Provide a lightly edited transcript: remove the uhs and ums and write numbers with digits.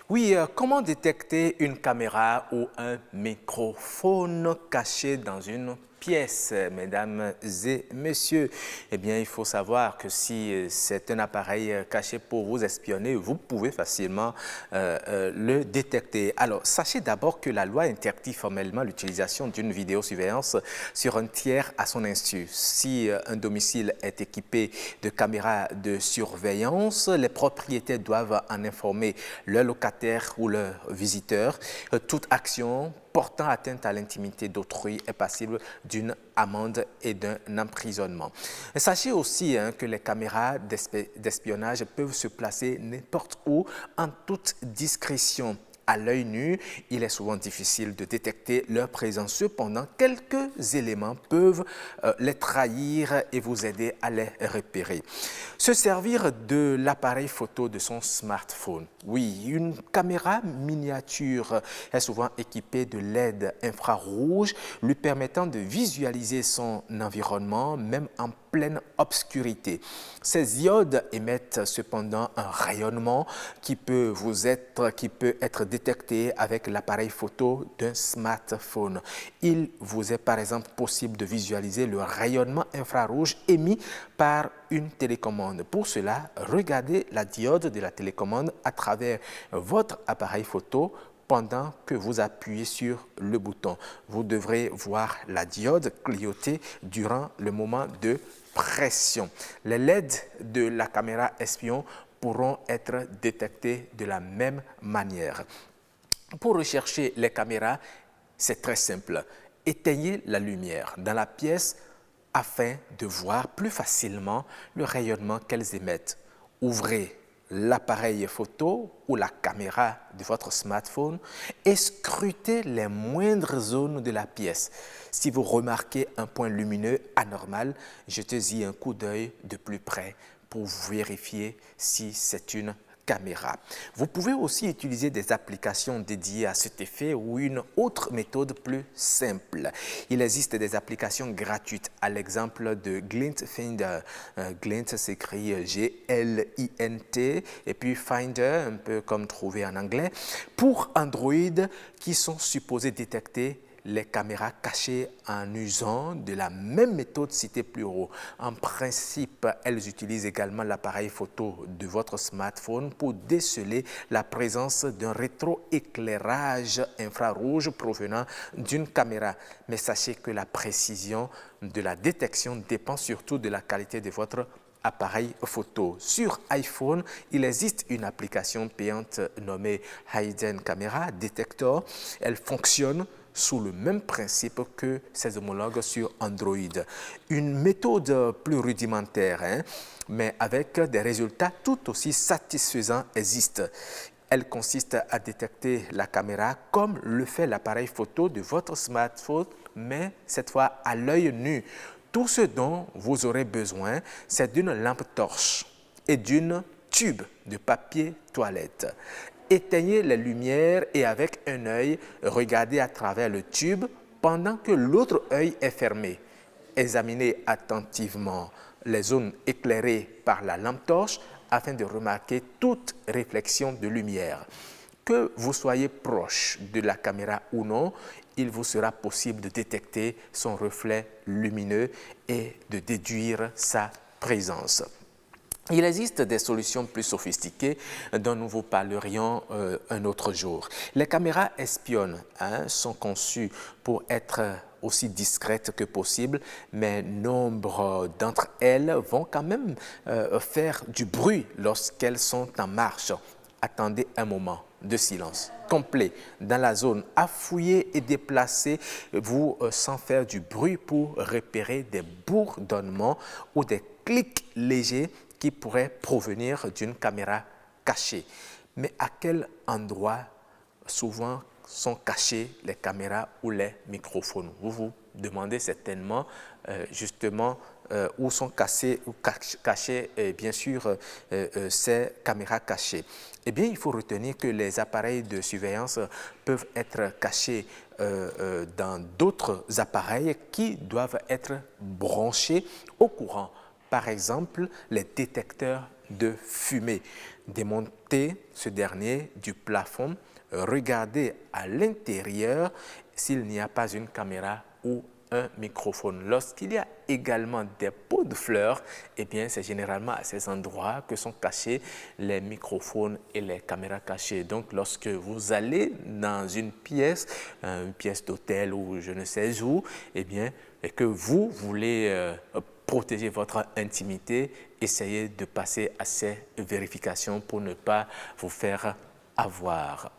Oui, comment détecter une caméra ou un microphone caché dans une pièce, mesdames et messieurs? Eh bien, il faut savoir que si c'est un appareil caché pour vous espionner, vous pouvez facilement le détecter. Alors, sachez d'abord que la loi interdit formellement l'utilisation d'une vidéosurveillance sur un tiers à son insu. Si un domicile est équipé de caméras de surveillance, les propriétaires doivent en informer leur locataire ou leur visiteur. Toute action portant atteinte à l'intimité d'autrui est passible d'une amende et d'un emprisonnement. Sachez aussi que les caméras d'espionnage peuvent se placer n'importe où en toute discrétion. À l'œil nu, il est souvent difficile de détecter leur présence. Cependant, quelques éléments peuvent les trahir et vous aider à les repérer. Se servir de l'appareil photo de son smartphone. Oui, une caméra miniature est souvent équipée de LED infrarouge lui permettant de visualiser son environnement même en pleine obscurité. Ces diodes émettent cependant un rayonnement qui peut être détecté avec l'appareil photo d'un smartphone. Il vous est par exemple possible de visualiser le rayonnement infrarouge émis par une télécommande. Pour cela, regardez la diode de la télécommande à travers votre appareil photo pendant que vous appuyez sur le bouton. Vous devrez voir la diode clignoter durant le moment de pression. Les LED de la caméra espion pourront être détectés de la même manière. Pour rechercher les caméras, c'est très simple. Éteignez la lumière dans la pièce afin de voir plus facilement le rayonnement qu'elles émettent. Ouvrez l'appareil photo ou la caméra de votre smartphone et scrutez les moindres zones de la pièce. Si vous remarquez un point lumineux anormal, jetez-y un coup d'œil de plus près pour vérifier si c'est une caméra. Vous pouvez aussi utiliser des applications dédiées à cet effet ou une autre méthode plus simple. Il existe des applications gratuites, à l'exemple de Glint Finder. Glint s'écrit G-L-I-N-T et puis Finder, un peu comme trouver en anglais, pour Android qui sont supposés détecter les caméras cachées en usant de la même méthode citée plus haut. En principe, elles utilisent également l'appareil photo de votre smartphone pour déceler la présence d'un rétroéclairage infrarouge provenant d'une caméra. Mais sachez que la précision de la détection dépend surtout de la qualité de votre appareil photo. Sur iPhone, il existe une application payante nommée Hidden Camera Detector. Elle fonctionne sous le même principe que ses homologues sur Android. Une méthode plus rudimentaire, mais avec des résultats tout aussi satisfaisants existe. Elle consiste à détecter la caméra comme le fait l'appareil photo de votre smartphone, mais cette fois à l'œil nu. Tout ce dont vous aurez besoin, c'est d'une lampe torche et d'une tube de papier toilette. Éteignez les lumières et avec un œil, regardez à travers le tube pendant que l'autre œil est fermé. Examinez attentivement les zones éclairées par la lampe torche afin de remarquer toute réflexion de lumière. Que vous soyez proche de la caméra ou non, il vous sera possible de détecter son reflet lumineux et de déduire sa présence. Il existe des solutions plus sophistiquées dont nous vous parlerions un autre jour. Les caméras espionnes sont conçues pour être aussi discrètes que possible, mais nombre d'entre elles vont quand même faire du bruit lorsqu'elles sont en marche. Attendez un moment de silence complet dans la zone à fouiller et déplacez-vous sans faire du bruit pour repérer des bourdonnements ou des clics légers qui pourraient provenir d'une caméra cachée. Mais à quel endroit souvent sont cachées les caméras ou les microphones? Vous vous demandez certainement justement où sont cachées bien sûr ces caméras cachées. Eh bien, il faut retenir que les appareils de surveillance peuvent être cachés dans d'autres appareils qui doivent être branchés au courant par exemple les détecteurs de fumée. Démontez ce dernier du plafond, regardez à l'intérieur s'il n'y a pas une caméra ou un microphone. Lorsqu'il y a également des pots de fleurs, eh bien, c'est généralement à ces endroits que sont cachés les microphones et les caméras cachées. Donc, lorsque vous allez dans une pièce d'hôtel ou je ne sais où, eh bien, et que vous voulez protéger votre intimité, essayez de passer à ces vérifications pour ne pas vous faire avoir.